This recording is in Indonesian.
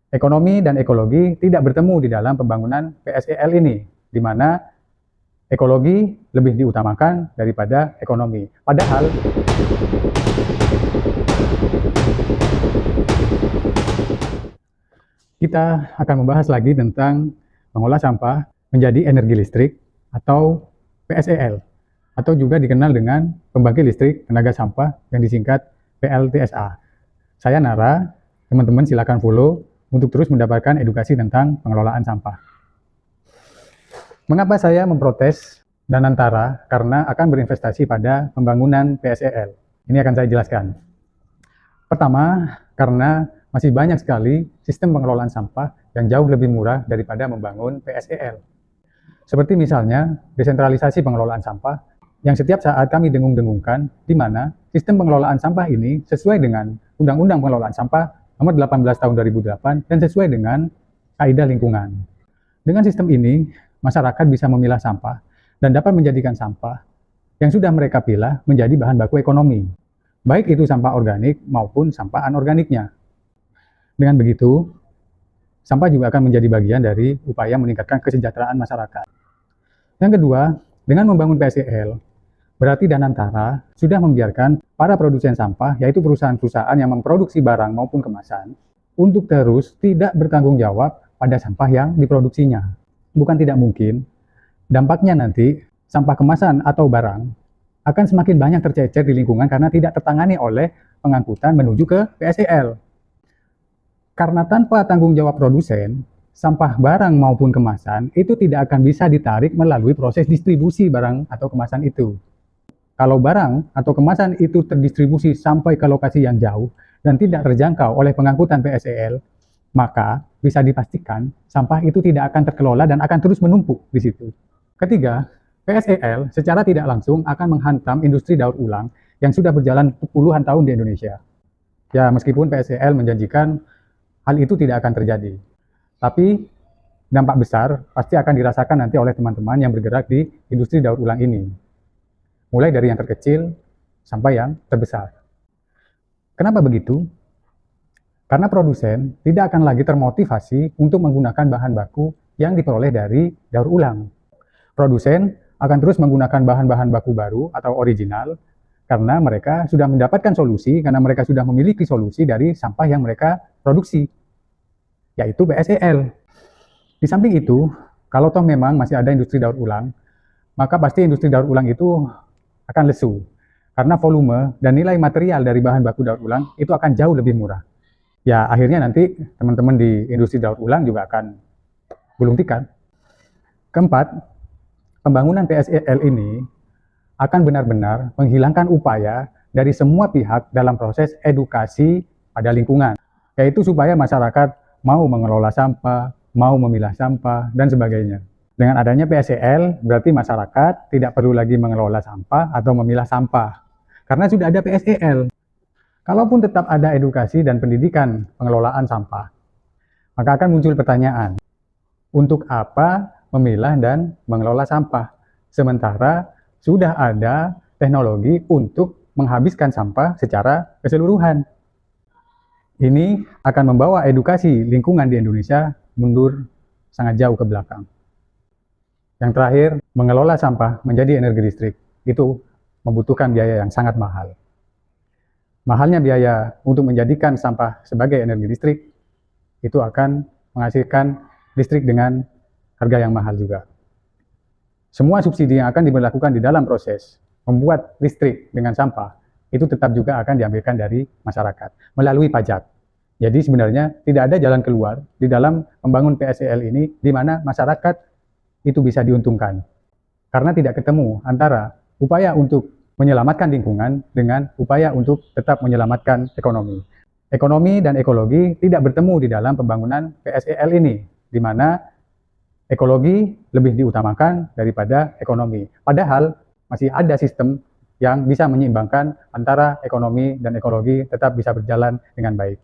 Ekonomi dan ekologi tidak bertemu di dalam pembangunan PSEL ini, di mana ekologi lebih diutamakan daripada ekonomi. Padahal kita akan membahas lagi tentang mengolah sampah menjadi energi listrik atau PSEL, atau juga dikenal dengan pembangkit listrik tenaga sampah yang disingkat PLTSA. Saya Nara, teman-teman silakan follow untuk terus mendapatkan edukasi tentang pengelolaan sampah. Mengapa saya memprotes Danantara? Karena akan berinvestasi pada pembangunan PSEL. Ini akan saya jelaskan. Pertama, karena masih banyak sekali sistem pengelolaan sampah yang jauh lebih murah daripada membangun PSEL. Seperti misalnya desentralisasi pengelolaan sampah yang setiap saat kami dengung-dengungkan, di mana sistem pengelolaan sampah ini sesuai dengan Undang-Undang Pengelolaan Sampah Nomor 18 Tahun 2008 dan sesuai dengan kaidah lingkungan. Dengan sistem ini, masyarakat bisa memilah sampah dan dapat menjadikan sampah yang sudah mereka pilah menjadi bahan baku ekonomi, baik itu sampah organik maupun sampah anorganiknya. Dengan begitu, sampah juga akan menjadi bagian dari upaya meningkatkan kesejahteraan masyarakat. Yang kedua, dengan membangun PSEL, berarti Danantara sudah membiarkan para produsen sampah, yaitu perusahaan-perusahaan yang memproduksi barang maupun kemasan, untuk terus tidak bertanggung jawab pada sampah yang diproduksinya. Bukan tidak mungkin, dampaknya nanti sampah kemasan atau barang akan semakin banyak tercecer di lingkungan karena tidak tertangani oleh pengangkutan menuju ke PSEL. Karena tanpa tanggung jawab produsen, sampah barang maupun kemasan itu tidak akan bisa ditarik melalui proses distribusi barang atau kemasan itu. Kalau barang atau kemasan itu terdistribusi sampai ke lokasi yang jauh dan tidak terjangkau oleh pengangkutan PSEL, maka bisa dipastikan sampah itu tidak akan terkelola dan akan terus menumpuk di situ. Ketiga, PSEL secara tidak langsung akan menghantam industri daur ulang yang sudah berjalan puluhan tahun di Indonesia. Ya, meskipun PSEL menjanjikan hal itu tidak akan terjadi, tapi dampak besar pasti akan dirasakan nanti oleh teman-teman yang bergerak di industri daur ulang ini. Mulai dari yang terkecil sampai yang terbesar. Kenapa begitu? Karena produsen tidak akan lagi termotivasi untuk menggunakan bahan baku yang diperoleh dari daur ulang. Produsen akan terus menggunakan bahan-bahan baku baru atau original karena mereka sudah mendapatkan solusi, karena mereka sudah memiliki solusi dari sampah yang mereka produksi, yaitu PSEL. Di samping itu, kalau toh memang masih ada industri daur ulang, maka pasti industri daur ulang itu akan lesu, karena volume dan nilai material dari bahan baku daur ulang itu akan jauh lebih murah. Ya, akhirnya nanti teman-teman di industri daur ulang juga akan gulung tikar. Keempat, pembangunan PSEL ini akan benar-benar menghilangkan upaya dari semua pihak dalam proses edukasi pada lingkungan, yaitu supaya masyarakat mau mengelola sampah, mau memilah sampah, dan sebagainya. Dengan adanya PSEL, berarti masyarakat tidak perlu lagi mengelola sampah atau memilah sampah, karena sudah ada PSEL. Kalaupun tetap ada edukasi dan pendidikan pengelolaan sampah, maka akan muncul pertanyaan, untuk apa memilah dan mengelola sampah, sementara sudah ada teknologi untuk menghabiskan sampah secara keseluruhan. Ini akan membawa edukasi lingkungan di Indonesia mundur sangat jauh ke belakang. Yang terakhir, mengelola sampah menjadi energi listrik itu membutuhkan biaya yang sangat mahal. Mahalnya biaya untuk menjadikan sampah sebagai energi listrik itu akan menghasilkan listrik dengan harga yang mahal juga. Semua subsidi yang akan diberlakukan di dalam proses membuat listrik dengan sampah itu tetap juga akan diambilkan dari masyarakat melalui pajak. Jadi sebenarnya tidak ada jalan keluar di dalam membangun PSEL ini di mana masyarakat itu bisa diuntungkan. Karena tidak ketemu antara upaya untuk menyelamatkan lingkungan dengan upaya untuk tetap menyelamatkan ekonomi. Ekonomi dan ekologi tidak bertemu di dalam pembangunan PSEL ini, di mana ekologi lebih diutamakan daripada ekonomi. Padahal masih ada sistem yang bisa menyeimbangkan antara ekonomi dan ekologi tetap bisa berjalan dengan baik.